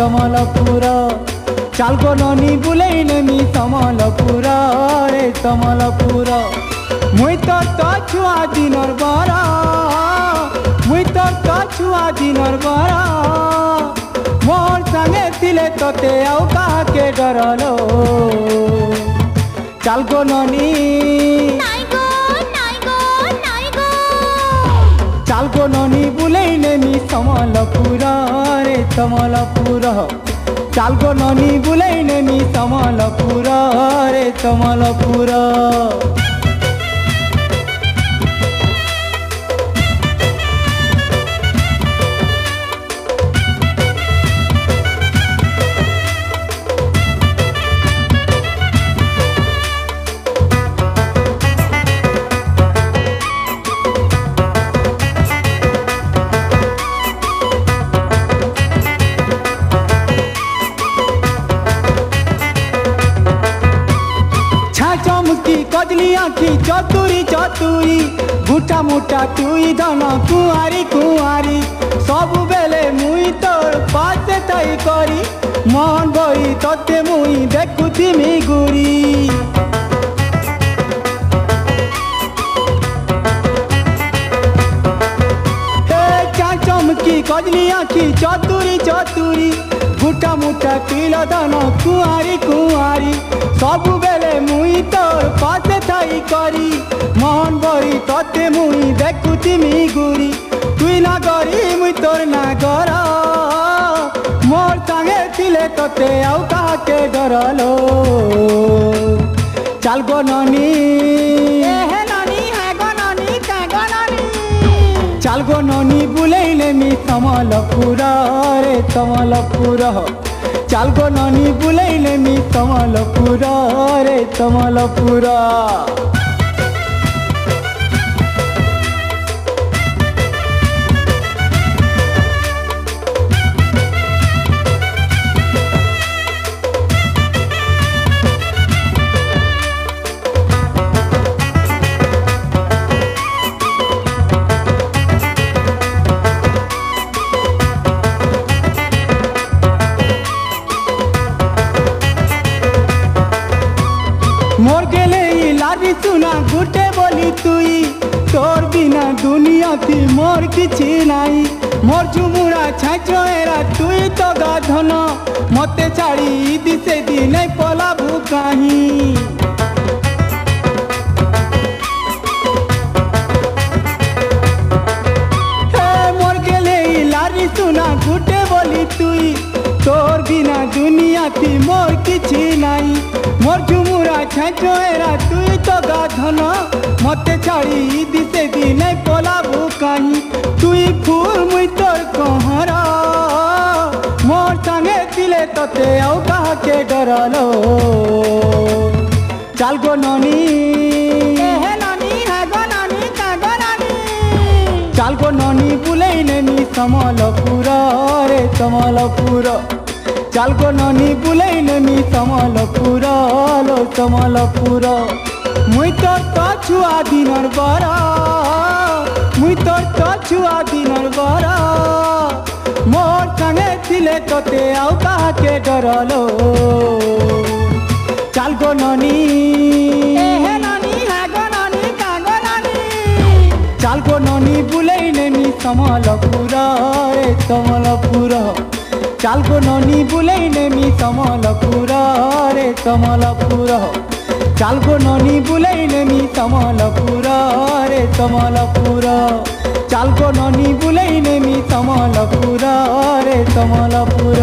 समलपुर चाल गो ननी बुलाई नेमी समलपुर रे समलपुर मुई तो छुआ दिनर बरा मुई तो छुआ दिनर बरा मोर संगे थिले तोते आउ काके डरलो चाल गो ननी चाल गो ननी बुलाई नेमी समलपुर रे समलपुर चाल गो ननी बुलाई नेमी समलपुर रे समलपुर चमकी कजली आखी चतुरी चतुरी गुटा मुटा तुई धन कुआरी कुआरी सब बेले मुई तोर पासे थई करी मन बई तोते मुई देखुथिमी गुरी चमकी कजली आखी चतुरी चतुरी गुटा मुटा तिल धन कुआरी कुआरी सब बेले मुई तोर पासे थई करी मन बई तोते मुई देखुथिमी गुरी तुई ना गरी मुई तोर ना गर मोर संगे थिले तोते आउ काके डरलो चाल गो ननी चाल गो ननी बुलाई नेमी समलपुर रे समलपुर चाल गो ननी बुलाई नेमी समलपुर रे समलपुर मोर गेले लागी सुना गुटे बोली तुई तोर बिना दुनिया थी मोर किछि नाई मोर झुमुरा छाछो एरा तुई तो गाधन मते छाड़ी दिसे दिन पला भूकाही मोर गेले लागी सुना गुटे बोली तुई तोर बिना दुनिया थी मोर किछि नाई मोर झुमुरा छाछो एरा तुई तो गाधन मते छाड़ी दिसे दिन पला भूकाही तुई फूल मुई तोर कहरा मोर संगे थिले तोते आउ काके डरलो चाल गो ननी चाल गो ननी बुलाई नेमी समलपुर रे समलपुर चाल गो ननी बुलाई नेमी समलपुर लो समलपुर मुई तो छुआ दिनर बरा मुई तो छुआ दिनर बरा मोर संगे थिले तोते आउ काके डरलो चाल गो ननी चाल गो ननी बुलाई नेमी समलपुर रे समलपुर चाल गो ननी बुलाई नेमी समलपुर रे समलपुर चाल गो ननी बुलाई नेमी समलपुर रे समलपुर चाल गो ननी बुलाई नेमी समलपुर रे समलपुर।